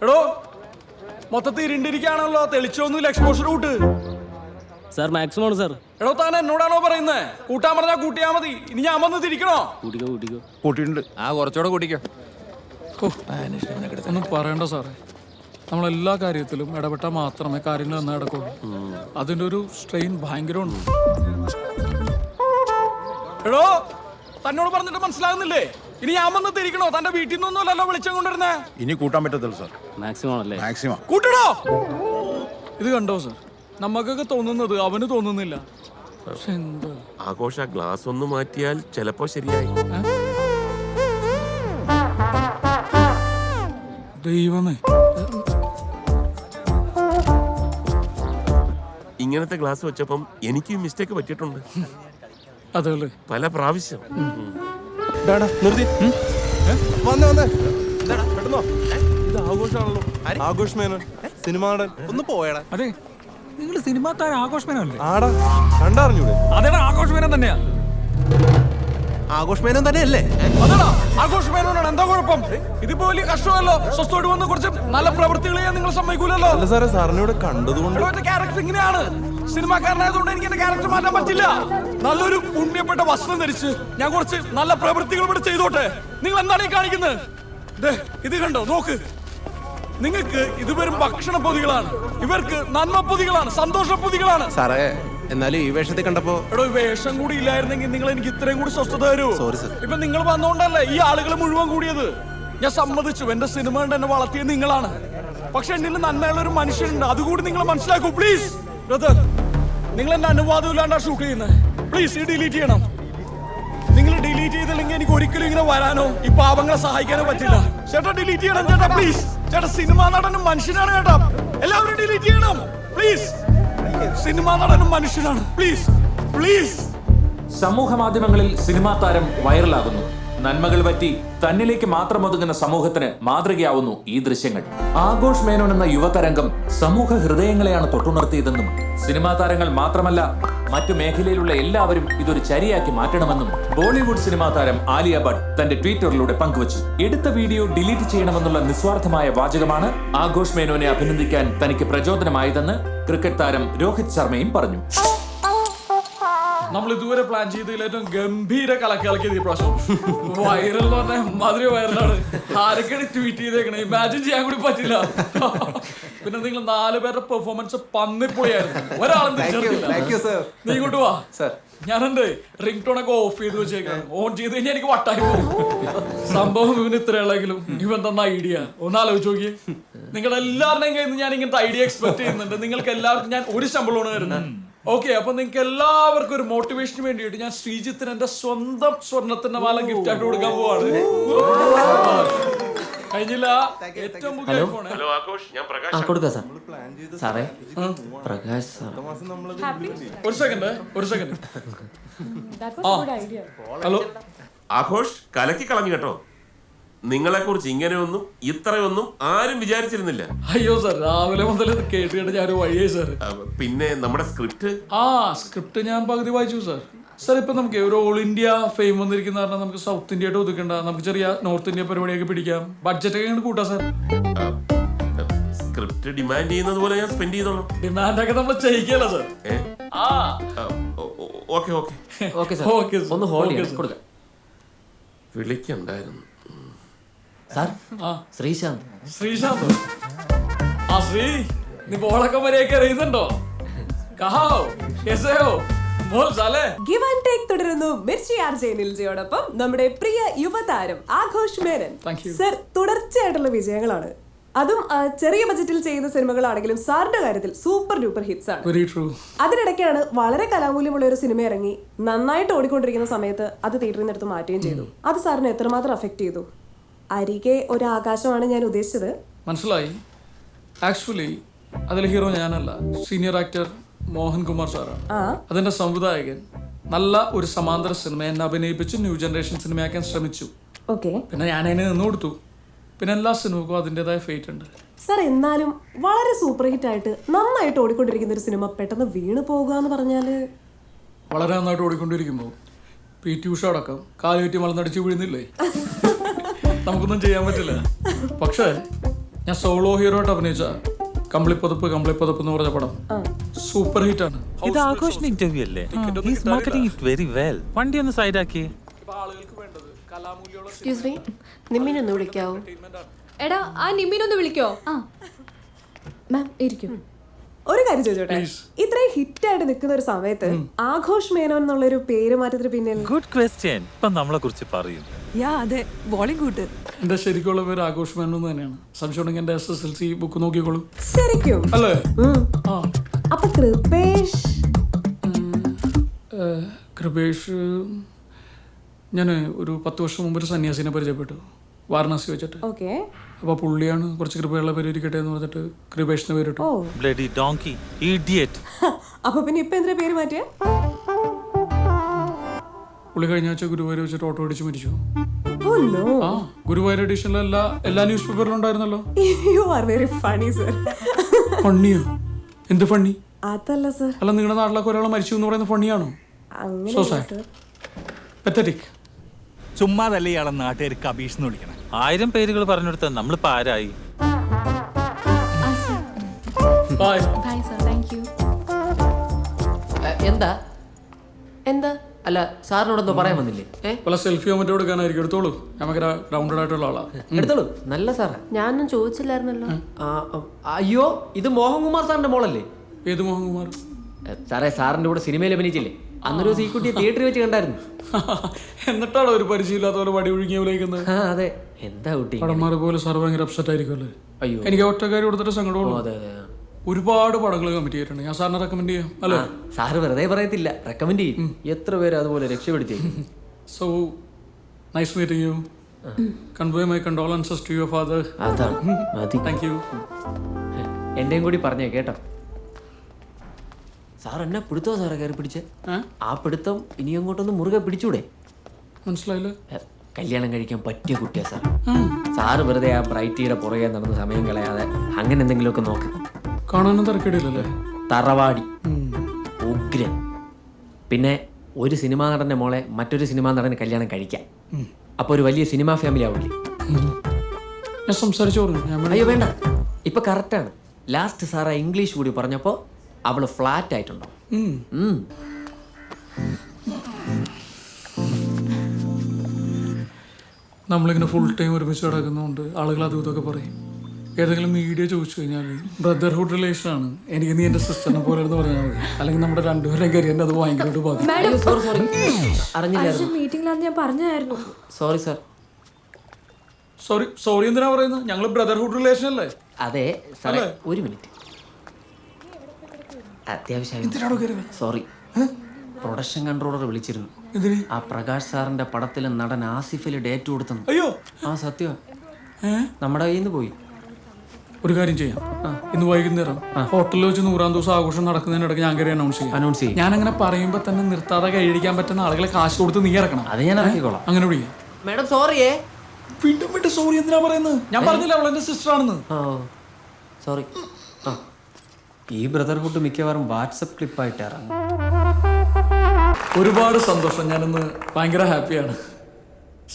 എടോ മൊത്തത്തിൽ ഇരുണ്ടിരിക്കുകയാണല്ലോ, തെളിച്ചൊന്നുമില്ല, എക്സ്പോഷർ കൂട്ട്. സാർ മാക്സിമം ആണ് സാർ. എടോ താൻ എന്നോടാണോ പറയുന്നത്? കൂട്ടാൻ പറഞ്ഞാൽ കൂട്ടിയാ മതി. ഇനി ഞാൻ വന്ന് തിരിക്കണോ? കൂട്ടിയിട്ടുണ്ട്. കുറച്ചുകൂടെ കൂട്ടിക്കോ. ഒന്നും പറയണ്ട സാറേ, നമ്മളെല്ലാ കാര്യത്തിലും ഇടപെട്ടാൽ മാത്രമേ കാര്യങ്ങൾ നന്നായി നടക്കുള്ളൂ. അതിൻ്റെ ഒരു സ്ട്രെയിൻ ഭയങ്കരമുണ്ട്. എടോ തന്നോട് പറഞ്ഞിട്ട് മനസ്സിലാകുന്നില്ലേ? ഇനി ഞാൻ വന്ന് തിരിക്കണോ? തന്റെ വീട്ടിൽ നിന്നൊന്നുമല്ലല്ലോ വിളിച്ചു കൊണ്ടിരുന്നേ. ഇനി കൂട്ടാൻ പറ്റത്തില്ല സാർ. മാക്സിമം ആണല്ലേ? മാക്സിമം കൂട്ടണോ? ഇത് കണ്ടോ സാർ, നമുക്കൊക്കെ തോന്നുന്നത് അവന് തോന്നുന്നില്ല. പക്ഷെ എന്താ ആഘോഷ ഗ്ലാസ് ഒന്ന് മാറ്റിയാൽ ചിലപ്പോ ശരിയായി. ദൈവമേ, ഇങ്ങനത്തെ ഗ്ലാസ് വെച്ചപ്പം എനിക്ക് മിസ്റ്റേക്ക് പറ്റിയിട്ടുണ്ട് അതല്ലേ പല പ്രാവശ്യം. നിർത്തി വന്നേ പെട്ടെന്നോ. ഇത് ആഘോഷമാണല്ലോ. ആഘോഷ് മേനോൻ സിനിമ നടൻ. ഒന്ന് പോയടാ. അതെ, നിങ്ങൾ സിനിമാ താരം ആഘോഷ് മേനോനല്ലേ? ആടാ കണ്ടറിഞ്ഞൂടെ? അതേടാ, ആഘോഷ് മേനോൻ തന്നെയാ. ആഘോഷ് മേനോൻ തന്നെയല്ലേ? അതേടാ, ആഘോഷ് മേനോനാണ്. എന്താ കുഴപ്പം? ഇതിപ്പോ വലിയ കഷ്ടമല്ലോ. സ്വസ്ഥോട്ട് വന്ന് കുറച്ച് നല്ല പ്രവൃത്തികൾ ചെയ്യാൻ നിങ്ങൾ സമ്മതിക്കൂലല്ലോ. അല്ല സാറേ, സാറിനോട് കണ്ടതുകൊണ്ട് ക്യാരക്ടർ ഇങ്ങനെയാണ്. സിനിമാക്കാരനായതുകൊണ്ട് എനിക്ക് എന്റെ ക്യാരക്ടർ മാറ്റാൻ പറ്റില്ല. നല്ലൊരു പുണ്യപ്പെട്ട വസ്ത്രം ധരിച്ച് ഞാൻ കുറച്ച് നല്ല പ്രവൃത്തികൾ ഇവിടെ ചെയ്തോട്ടെ. നിങ്ങൾ എന്താണ് ഈ കാണിക്കുന്നത്? ഇത് കണ്ടോ, നോക്ക്. നിങ്ങൾക്ക് ഇത് വെറും ഭക്ഷണ പൊതികളാണ്, ഇവർക്ക് നന്മ പൊതികളാണ്, സന്തോഷ പൊതികളാണ്. സാറേ എന്നാലും ഈ വേഷത്തെ കണ്ടപ്പോ എടോ, ഈ വേഷം കൂടി ഇല്ലായിരുന്നെങ്കിൽ നിങ്ങൾ എനിക്ക് ഇത്രയും കൂടി സ്വസ്ഥത തരൂ. Sorry sir. ഇപ്പൊ നിങ്ങൾ വന്നോണ്ടല്ലേ ഈ ആളുകൾ മുഴുവൻ കൂടിയത്. ഞാൻ സമ്മതിച്ചു, എന്റെ സിനിമ കൊണ്ട് എന്നെ വളർത്തിയത് നിങ്ങളാണ്. പക്ഷെ എന്നിൽ നന്മയുള്ള ഒരു മനുഷ്യനുണ്ട്, അതുകൂടി നിങ്ങൾ മനസ്സിലാക്കൂ പ്ലീസ്. ബ്രദർ, നിങ്ങൾ എന്റെ അനുവാദം ഇല്ലാണ്ടാ ഷൂട്ട് ചെയ്യുന്നത്. പ്ലീസ് ഈ ഡിലീറ്റ് ചെയ്യണം. നിങ്ങൾ ഡിലീറ്റ് ചെയ്തില്ലെങ്കിൽ എനിക്ക് ഒരിക്കലും ഇങ്ങനെ വരാനോ ഈ പാവങ്ങളെ സഹായിക്കാനോ പറ്റില്ല. ചേട്ടാ ഡിലീറ്റ് ചെയ്യണം ചേട്ടാ, പ്ലീസ്. ചേട്ടാ സിനിമാ നടനും മനുഷ്യനാണ് ചേട്ടാ, എല്ലാവരും ഡിലീറ്റ് ചെയ്യണം പ്ലീസ്. സിനിമാ നടനും മനുഷ്യനാണ്, പ്ലീസ് പ്ലീസ്. സമൂഹ മാധ്യമങ്ങളിൽ സിനിമാ താരം വൈറലാകുന്നു. നന്മകൾ പറ്റി തന്നിലേക്ക് മാത്രം ഒതുങ്ങുന്ന സമൂഹത്തിന് മാതൃകയാവുന്നു ഈ ദൃശ്യങ്ങൾ. ആഘോഷ് മേനോൻ എന്ന യുവതരംഗം സമൂഹ ഹൃദയങ്ങളെയാണ് തൊട്ടുണർത്തിയതെന്നും സിനിമാ താരങ്ങൾ മാത്രമല്ല മറ്റു മേഖലയിലുള്ള എല്ലാവരും ഇതൊരു ചരിയാക്കി മാറ്റണമെന്നും ബോളിവുഡ് സിനിമാ താരം ആലിയ ഭട്ട് തന്റെ ട്വിറ്ററിലൂടെ പങ്കുവച്ചു. എടുത്ത വീഡിയോ ഡിലീറ്റ് ചെയ്യണമെന്നുള്ള നിസ്വാർത്ഥമായ വാചകമാണ് ആഘോഷ് മേനോനെ അഭിനന്ദിക്കാൻ തനിക്ക് പ്രചോദനമായതെന്ന് ക്രിക്കറ്റ് താരം രോഹിത് ശർമ്മയും പറഞ്ഞു. നമ്മൾ ഇതുവരെ പ്ലാൻ ചെയ്തതിൽ ഏറ്റവും ഗംഭീര കളക്കിയത് ഈ പ്രാവശ്യം. വൈറൽ എന്ന് പറഞ്ഞാൽ മധുര വൈറലാണ്. ആരൊക്കെയാണ് ട്വീറ്റ് ചെയ്തേക്കണേ, ഇമാജിൻ ചെയ്യാൻ കൂടി പറ്റില്ല. പിന്നെ നിങ്ങൾ 4 പേരുടെ പെർഫോമൻസ് പന്നിപ്പൊളിയായിരുന്നു. ഒരാളും നീ ഇങ്ങോട്ട് വാ. ഞാനെന്റെ റിംഗ് ടോൺ ഒക്കെ ഓഫ് ചെയ്ത് വെച്ചേക്കാം. ഓൺ ചെയ്ത് കഴിഞ്ഞാൽ എനിക്ക് വട്ടായി പോകും. സംഭവം ഇവന് ഇത്രയുള്ളെങ്കിലും ഇവൻ തന്ന ഐഡിയ ഒന്ന് ആലോചിച്ച് നോക്കിയേ. നിങ്ങളെല്ലാവരുടെയും കയ്യിൽ നിന്ന് ഞാൻ ഇങ്ങനത്തെ ഐഡിയ എക്സ്പെക്ട് ചെയ്യുന്നുണ്ട്. നിങ്ങൾക്ക് എല്ലാവർക്കും ഞാൻ ഒരു ശമ്പളമാണ് വരുന്നത്. ഓക്കെ, അപ്പൊ നിങ്ങൾക്ക് എല്ലാവർക്കും ഒരു മോട്ടിവേഷന് വേണ്ടിയിട്ട് ഞാൻ ശ്രീജിത്തിന് എന്റെ സ്വന്തം സ്വർണത്തിന്റെ മാല ഗിഫ്റ്റ് ആയിട്ട് കൊടുക്കാൻ പോവാണ്. കഴിഞ്ഞില്ല, ഏറ്റവും പുതിയ ഐഫോൺ. ഹലോ ആഘോഷ്, ഞാൻ പ്രകാശ്. കൊടുക്കാം സാർ. സാറേ, പ്രകാശ് സാർ. ഒരു സെക്കൻഡ്. ഹലോ ആഘോഷ് കലക്കി കളഞ്ഞു കേട്ടോ. നിങ്ങളെ കുറിച്ച് ഇങ്ങനെയൊന്നും ഇത്രയൊന്നും ആരും വിചാരിച്ചിരുന്നില്ല. അയ്യോ സാർ, രാവിലെ മുതൽ കേട്ടിട്ട് ഞാൻ വഴിയായി സാർ. പിന്നെ നമ്മുടെ സ്ക്രിപ്റ്റ് സ്ക്രിപ്റ്റ് ഞാൻ പകുതി വായിച്ചു സാർ. സാർ ഇപ്പൊ നമുക്ക് ഒരു ഓൾ ഇന്ത്യ ഫെയിം വന്നിരിക്കുന്ന കാരണം നമുക്ക് സൗത്ത് ഇന്ത്യ ആയിട്ട് ഒതുക്കണ്ട, നമുക്ക് ചെറിയ നോർത്ത് ഇന്ത്യ പരിപാടിയൊക്കെ പിടിക്കാം. ബഡ്ജറ്റ് ഒക്കെ കൂട്ടാം സാർ. സ്ക്രിപ്റ്റ് ഡിമാൻഡ് ചെയ്യുന്നത് പോലെ ഞാൻ സ്പെൻഡ് ചെയ്തോളാം. ഡിമാൻഡ് ഒക്കെ നമ്മൾ ചെയ്യിക്കല്ലോ സാർ. ഓക്കെ ഒന്ന് ഹോൾഡ് ചെയ്യാം, കൊടുക്കാം. വിളിക്കണ്ടായിരുന്നു സാർ. ശ്രീശാന്ത്. ശ്രീ നീ ബോളൊക്കെ മര്യാദയ്ക്ക് അറിയുന്നുണ്ടോ? ഗിവ് ആൻഡ് ടേക്ക് തുടരുന്നു മിർച്ചി ആർജെ നിൽജയോടൊപ്പം നമ്മുടെ പ്രിയ യുവതാരം ആഘോഷ് മേനൻ. സർ, തുടർച്ചയായിട്ടുള്ള വിജയങ്ങളാണ്. അതും ചെറിയ ബജറ്റിൽ ചെയ്യുന്ന സിനിമകളാണെങ്കിലും സാറിന്റെ കാര്യത്തിൽ സൂപ്പർ ഡ്യൂപ്പർ ഹിറ്റ്സ് ആണ്. അതിനിടയ്ക്കാണ് വളരെ കലാമൂല്യമുള്ള ഒരു സിനിമ ഇറങ്ങി നന്നായിട്ട് ഓടിക്കൊണ്ടിരിക്കുന്ന സമയത്ത് അത് തിയേറ്ററിൽ നിന്ന് എടുത്ത് മാറ്റുകയും ചെയ്തു. അത് സാറിന് എത്രമാത്രം അഫക്ട് ചെയ്തു? അരികെ ഒരു ആകാശമാണ് ഞാൻ ഉദ്ദേശിച്ചത്. മനസ്സിലായി. ആക്ച്വലി അതിൽ ഹീറോ ഞാനല്ല, സീനിയർ ആക്ടർ മോഹൻകുമാർ സാറാണ്. അതിന്റെ സംവിധായകൻ നല്ല ഒരു സമാന്തര സിനിമ എന്നെ അഭിനയിപ്പിച്ച് ന്യൂ ജനറേഷൻ സിനിമയാക്കാൻ ശ്രമിച്ചു. പിന്നെ ഞാൻ അതിനെ നിന്ന് കൊടുത്തു. പിന്നെ എല്ലാ സിനിമക്കും അതിൻ്റെതായ ഫേറ്റ് ഉണ്ട്. സാർ, എന്നാലും വളരെ സൂപ്പർ ഹിറ്റ് ആയിട്ട് നന്നായിട്ട് ഓടിക്കൊണ്ടിരിക്കുന്ന ഒരു സിനിമ പെട്ടെന്ന് വീണ് പോകുക എന്ന് പറഞ്ഞാല്? വളരെ നന്നായിട്ട് ഓടിക്കൊണ്ടിരിക്കുമ്പോൾ PT ഉഷ അടക്കം കാലുകെറ്റി മലന്നടിച്ച് വീഴുന്നില്ലേ? നമുക്കൊന്നും ചെയ്യാൻ പറ്റില്ല. പക്ഷേ ഞാൻ സോളോ ഹീറോ ആയിട്ട് അഭിനയിച്ച കമ്പിളിപ്പതപ്പ് എന്ന് പറഞ്ഞ പടം സൂപ്പർ ഹിറ്റ് ആണ്. ഇത് ആഘോഷിന്റെ ഇന്റർവ്യൂ അല്ലേ? He's marketing it very well. വണ്ടി ഒന്ന് സൈഡ് ആക്കി. എക്സ്ക്യൂസ് മീ, നിമ്മിനൊന്ന് വിളിക്കാവോ? എടാ ആ നിമ്മിനൊന്ന് വിളിക്കോ. മാം ഇരിക്കും. ഒരു കാര്യം ചോദിച്ചോട്ടെ, ഇത്രയും ഹിറ്റായിട്ട് നിൽക്കുന്ന ഒരു സമയത്ത് ആഘോഷ് മേനോൻ എന്നുള്ളൊരു പേര് മാറ്റത്തിന് പിന്നിൽ? Good question. ഇപ്പൊ നമ്മളെ കുറിച്ച് പറയും. അതെ, ബോളിവുഡ്. എന്റെ ശരിക്കുള്ള പേര് ആഘോഷ് മേനോൻ തന്നെയാണ്. സംശയം ഉണ്ടെങ്കിൽ എന്റെ SSLC ബുക്ക് നോക്കിക്കോളൂ. ശരിക്കും? അല്ലേ? അപ്പൊ കൃപേഷ് ഞാൻ ഒരു 10 വർഷം മുമ്പ് ഒരു സന്യാസിനെ പരിചയപ്പെട്ടു, വാരണാസി വെച്ചിട്ട്. ഓക്കെ. അപ്പൊ പുള്ളിയാണ് കുറച്ച് കൃപയുള്ള പേര് ഇരിക്കട്ടെ എന്ന് പറഞ്ഞിട്ട് കൃപേഷിന് പേരിട്ടു. Bloody donkey, idiot. അപ്പൊ പിന്നെ ഇപ്പൊ എന്തിനാ പേര് മാറ്റിയ? പുള്ളി കഴിഞ്ഞ ആഴ്ച ഗുരുവായൂർ വെച്ചിട്ട് ഓട്ടോ അടിച്ച് മരിച്ചു. Oh no. ആ ഗുരുവായൂർ എഡിഷനിലെ എല്ലാ ന്യൂസ് പേപ്പറിലും ഉണ്ടായിരുന്നല്ലോ. You are very funny, sir. ഫണ്ണിയോ? എന്ത് ഫണ്ണി? അതല്ല സർ. അല്ല നിങ്ങളുടെ നാട്ടിലൊക്കെ ഒരാൾ മരിച്ചു എന്ന് പറയുന്നത് ഫണ്ണിയാണോ? So sad. Pathetic. ചുമ്മാതല്ലേ ഇയാളെ നാട്ടുകാർ കബീഷ് എന്ന് വിളിക്കണം. 1000 പേരുകൾ പറഞ്ഞെടുത്ത നമ്മളിപ്പോ ആരായി? Bye. Bye sir, thank you. എന്താ എന്താ? അല്ല സാറിനോടൊന്നും പറയാൻ വന്നില്ലേ? പല സെൽഫിയോ മറ്റോ എടുക്കാനായിരിക്കും. എടുത്തോളൂ, നമുക്ക് ഗ്രൗണ്ടഡ് ആയിട്ടുള്ള ആളാ. എടുത്തോളൂ, നല്ല സാറാ. ഞാനൊന്നും ചോദിച്ചില്ലായിരുന്നല്ലോ. അയ്യോ, ഇത് മോഹൻകുമാർ സാറിന്റെ മോളല്ലേ? ഏത് മോഹൻകുമാർ? സാറേ, സാറിന്റെ കൂടെ സിനിമയിൽ അഭിനയിച്ചില്ലേ? അന്നൊരു ഈ കുട്ടിയെ തിയേറ്ററിൽ വെച്ച് കണ്ടായിരുന്നു. എന്നിട്ടാണോ ഒരു പരിചയമില്ലാത്ത പോലെ വടി ഒഴുകിയ വിളിക്കുന്നത്? അതെ. എന്താ കുട്ടി പടന്മാരെ പോലെ സാർ ഭയങ്കര അപ്സെറ്റ് ആയിരിക്കുമല്ലേ? അയ്യോ, എനിക്ക് ഒറ്റക്കാരി കൊടുത്തിട്ട് സങ്കടമുള്ളൂ. അതെ അതെ. ഒരുപാട് പടങ്ങൾ കമ്മിറ്റ് ചെയ്തിട്ടുണ്ട്. ഞാൻ സാറിനെ റെക്കമെൻഡ് ചെയ്യാം അല്ലേ? സാറ് വെറുതെ പറയത്തില്ല, റെക്കമെൻഡ് ചെയ്യും. എത്ര പേര് അതുപോലെ രക്ഷപ്പെടുത്തി. So nice meeting you. Convey my condolences to your father. അതാണ് മതി. Thank you. എന്റെയും കൂടി പറഞ്ഞേ കേട്ടോ. സാർ എന്നെ പിടുത്തോ സാറേ കയറി പിടിച്ച്? ആ പിടുത്തം ഇനി അങ്ങോട്ടൊന്ന് മുറുകെ പിടിച്ചൂടെ? മനസ്സിലായില്ലേ? കല്യാണം കഴിക്കാൻ പറ്റിയ കുട്ടിയാ സാർ. സാറ് വെറുതെ ആ ബ്രൈറ്റിയുടെ പുറകെ നടന്ന് സമയം കളയാതെ അങ്ങനെ എന്തെങ്കിലുമൊക്കെ നോക്ക്. കാണാനും തിരക്കേടില്ലല്ലേ? തറവാടി, ഉഗ്രൻ. പിന്നെ ഒരു സിനിമാ നടന്റെ മോളെ മറ്റൊരു സിനിമാ നടന് കല്യാണം കഴിക്കാം. അപ്പൊ ഒരു വലിയ സിനിമാ ഫാമിലി ആവില്ലേ? ഞാൻ സംസാരിച്ചു പറഞ്ഞു. അയ്യോ വേണ്ട, ഇപ്പൊ കറക്റ്റാണ്. ലാസ്റ്റ് സാറ് ഇംഗ്ലീഷ് കൂടി പറഞ്ഞപ്പോ അവള് ഫ്ലാറ്റ് ആയിട്ടുണ്ടോ? നമ്മളിങ്ങനെ ഫുൾ ടൈം ഒരുമിച്ച് കിടക്കുന്നതുകൊണ്ട് ആളുകൾ അതും ഇതൊക്കെ പറയും. ഏതെങ്കിലും മീഡിയ ചോദിച്ചു കഴിഞ്ഞാൽ ബ്രദർഹുഡ് റിലേഷൻ ആണ്, എനിക്ക് നീ എന്റെ സിസ്റ്ററിനെ പോലെ എന്ന് പറഞ്ഞാൽ മതി. അല്ലെങ്കിൽ നമ്മുടെ രണ്ടുപേരും കരിയറിന്റെ അത് ഭയങ്കരമായിട്ട് ബാധിക്കും. മീറ്റിംഗിലാന്ന് ഞാൻ പറഞ്ഞായിരുന്നു. Sorry sir. സോറി എന്തിനാ പറയുന്നത്? ഞങ്ങൾ ബ്രദർഹുഡ് റിലേഷൻ അല്ലേ? അതെ സാറേ, ഒരു മിനിറ്റ്. അത്യാവശ്യം സോറി. പ്രൊഡക്ഷൻ കൺട്രോളർ വിളിച്ചിരുന്നു. ആ പ്രകാശ് സാറിന്റെ പടത്തിലെ നടൻ ആസിഫില് ഡേറ്റ് കൊടുത്തു. അയ്യോ, ആ സത്യം നമ്മുടെ കയ്യിൽ നിന്ന് പോയി. ഒരു കാര്യം ചെയ്യാം, ഇന്ന് വൈകുന്നേരം ഹോട്ടലിൽ വെച്ച് 100ാം ദിവസം ആഘോഷം നടക്കുന്നതിനിടയ്ക്ക് ഞാൻ കയറി അനൗൺസ് ചെയ്യും. ഞാൻ അങ്ങനെ പറയുമ്പോ തന്നെ നിർത്താതെ കൈയടിക്കാൻ പറ്റുന്ന ആളുകളെ കാശ് കൊടുത്ത് നീ ഇറക്കണം. അത് ഞാൻ ഇറക്കിക്കോളാം. അങ്ങനെ വിളിക്കാം. മാഡം സോറിയേ. വീണ്ടും വീണ്ടും സോറി എന്തിനാ പറയുന്നത്? ഞാൻ പറഞ്ഞില്ല അവൾ എന്റെ സിസ്റ്റർ ആണെന്ന്. സോറി. ഈ ബ്രദർഹുഡ് മിക്കവാറും വാട്സപ്പ് ക്ലിപ്പായിട്ട് ഇറങ്ങും. ഒരുപാട് സന്തോഷം. ഞാനിന്ന് ഭയങ്കര ഹാപ്പിയാണ്.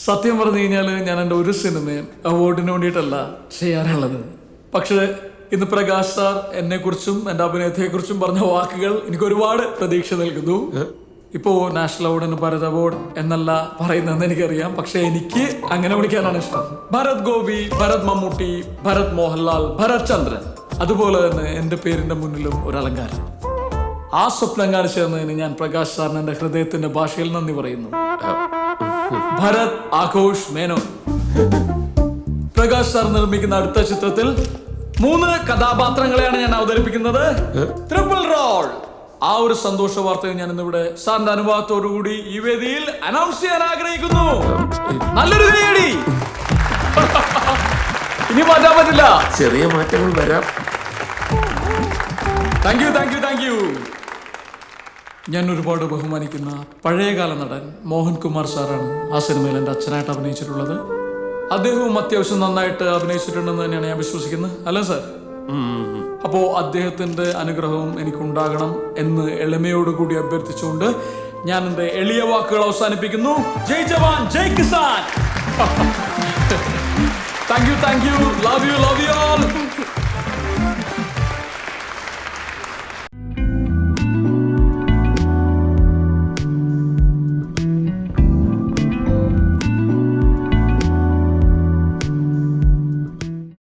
സത്യം പറഞ്ഞു കഴിഞ്ഞാൽ ഞാൻ എൻ്റെ ഒരു സിനിമയും അവാർഡിന് വേണ്ടിയിട്ടല്ല ചെയ്യാറുള്ളത്. പക്ഷേ ഇന്ന് പ്രകാശ് സാർ എന്നെക്കുറിച്ചും എൻ്റെ അഭിനയത്തെക്കുറിച്ചും പറഞ്ഞ വാക്കുകൾ എനിക്ക് ഒരുപാട് പ്രതീക്ഷ നൽകുന്നു. ഇപ്പോൾ നാഷണൽ അവാർഡിന് ഭാരത് അവാർഡ് എന്നല്ല പറയുന്നതെന്ന് എനിക്കറിയാം, പക്ഷെ എനിക്ക് അങ്ങനെ വിളിക്കാനാണ് ഇഷ്ടം. ഭരത് ഗോപി, ഭരത് മമ്മൂട്ടി, ഭരത് മോഹൻലാൽ, ഭരത് ചന്ദ്രൻ, അതുപോലെ തന്നെ എൻ്റെ പേരിന്റെ മുന്നിലും ഒരു അലങ്കാരം. ആ സ്വപ്നം കാണിച്ചു തന്നതിന് ഞാൻ പ്രകാശ് സാറിന് എൻ്റെ ഹൃദയത്തിന്റെ ഭാഷയിൽ നന്ദി പറയുന്നു. ഭരത് ആഘോഷ് മേനോൻ. പ്രകാശ് സാർ നിർമ്മിക്കുന്ന അടുത്ത ചിത്രത്തിൽ 3 കഥാപാത്രങ്ങളെയാണ് ഞാൻ അവതരിപ്പിക്കുന്നത്. Triple role. ആ ഒരു സന്തോഷ വാർത്തയും ഞാൻ ഇന്നിവിടെ സാറിന്റെ അനുഭവത്തോടുകൂടി ഈ വേദിയിൽ അനൗൺസ് ചെയ്യാൻ ആഗ്രഹിക്കുന്നു. നല്ലൊരു കൈയടി. ഇനി മാറ്റാൻ പറ്റില്ല, ചെറിയ മാറ്റങ്ങൾ വരാം. Thank you. ഞാൻ ഒരുപാട് ബഹുമാനിക്കുന്ന പഴയകാല നടൻ മോഹൻകുമാർ സാറാണ് ആ സിനിമയിൽ എൻ്റെ അച്ഛനായിട്ട് അഭിനയിച്ചിട്ടുള്ളത്. അദ്ദേഹവും അത്യാവശ്യം നന്നായിട്ട് അഭിനയിച്ചിട്ടുണ്ടെന്ന് തന്നെയാണ് ഞാൻ വിശ്വസിക്കുന്നത്, അല്ലേ സാർ? അപ്പോ അദ്ദേഹത്തിന്റെ അനുഗ്രഹവും എനിക്കുണ്ടാകണം എന്ന് എളിമയോടുകൂടി അഭ്യർത്ഥിച്ചുകൊണ്ട് ഞാൻ എൻ്റെ എളിയ വാക്കുകൾ അവസാനിപ്പിക്കുന്നു. ജയ് ജവാൻ, ജയ് കിസാൻ. Thank you love you all.